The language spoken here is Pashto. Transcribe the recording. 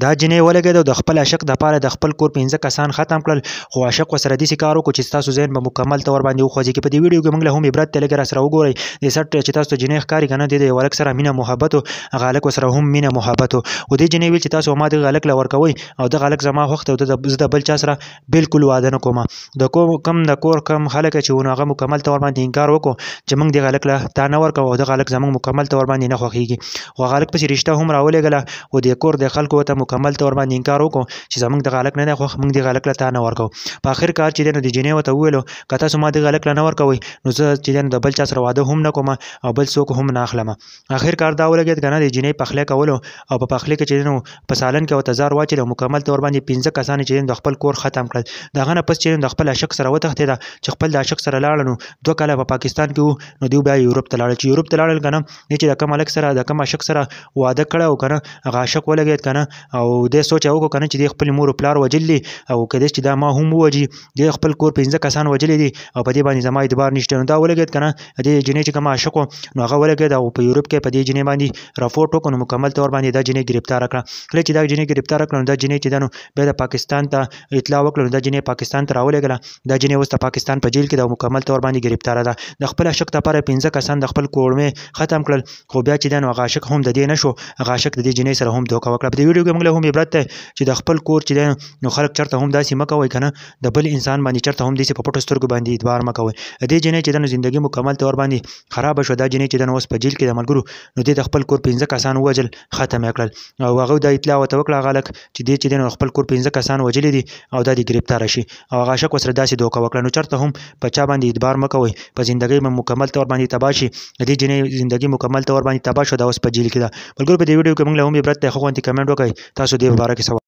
دا جنۍ ولګېده او د خپل عاشق دپاره د خپل کور 15 کسان ختم کړل، خو عاشق ورسره داسې کار وکړو چې ستاسو ذهن به مکمل طور باندې وخوځېږي. په دې ویډیو کې موږ له هم عبرت دی، لږ راسره وګورئ. د سټ چې تاسو ته جنۍ ښکاري که نه، د یو هلک سره مینه محبت و، هغه هلک ورسره هم مینه محبت و. خو دې جنۍ ویل چې تاسو ما دغه هلک له ورکوئ او دغه هلک زما خوښ دی او زه د بل چا سره بلکل واده نه کوم. د کور کم خلک چې وو، نو هغه مکمل طور باندې انکار وکړو چې موږ دغه هلک له تا نه ورکوو او دغه هلک زموږ مکمل طور باندې نه خوښېږي. خو هغه هلک پسې رشته هم راولېږله، خو د کور د خلکو ورته مکمل طور باندې انکار وکړو چې زموږ دغه هلک نه دی خوښ، موږ دغه هلک له تا نه ورکوو. په آخر کار چې دی نو د جنۍ ورته وویلو که تاسو ما دغه هلک له نه ورکوئ نو زه چې دی نو د بل چا سره واده هم نه کوم او بل څوک هم نه اخلم. آخر کار دا ولګېد که نه، د جنۍ پخلی کولو او په پخلی کې چې دی نو په سالن کې ورته زار واچېد او مکمل طور باندې 15 کسان یې چې دی نو د خپل کور ختم کړل. د هغه نه پس چې دی نو د خپل عاشق سره وتښتېده، چې خپل د عاشق سره لاړه. نو 2 کاله په پاکستان کې وو، نو دوی بیا یورپ ته لاړل. چې یورپ ته لاړل که نه، دی چې د کوم هلک سره د کوم عاشق سره واده کړی و که نه، هغه عاشق ولګېد که نه، او دی سوچ یې وکړو که نه چې دی خپل مور و پلار وژلي او کېدای شي چې دا ما هم ووژي. دی خپل کور 15 کسان وژلي دي او په دې باندې زما اعتبار نشته. نو دا ولګېد که نه، د جنۍ چې کوم عاشق و نو هغه ولګېد او په یورپ کې په دې جنۍ باندې راپورټ وکړو. نو مکمل طور باندې دا جنۍ ګرفتاره کړه. کله چې دا جنۍ ګرفتاره کړه، نو دا جنۍ چې ده نو بیا د پاکستان ته اطلاع وکړه. نو دا جنۍ پاکستان ته راولېږله. دا جنۍ اوس د پاکستان په جیل کې ده او مکمل طور باندې ګرفتاره ده. د خپل عاشق دپاره 15 کسان د خپل کورمې ختم کړل، خو بیا چې دی نو هغه عاشق هم د دې نه شو، هغه عاشق د دې جنۍ سره هم دوکه وکړه. په دې ویډیو کې موږ له هم عبرت دی چې د خپل کور چې دی نو خلک چېرته هم داسې مه کوئ که نه، د بل انسان باندې چېرته هم داسې په پټو سترګو باندې اعتبار مه کوئ. د دې جنۍ چې ده نو زندګي مکمل طور باندې خرابه شوه. دا جنۍ چې ده نو اوس په جیل کې د ملګرو، نو دې د خپل کور 15 کسان ووژل، ختم یې کړل. او هغوی دا اطلاع ورته وکړه هغه هلک چې دی چې دی نو خپل کور 15 کسان وژلي دي او دا دې ګرفتاره شي. او هغه عاشق ورسره داسې دوکه وکړه. نو چېرته هم په چا باندې اعتبار مه کوئ، په زندګۍ به مکمل طور باندې تباه شي. د دې جنۍ زندګي مکمل طور باندې تباه شوه، دا اوس په جیل کې ده. ملګرو په دې ویډیو کې موږ له هم عبرت دی. ښه غوندې کمنټ وکړئ، تاسو دې په باره کې څه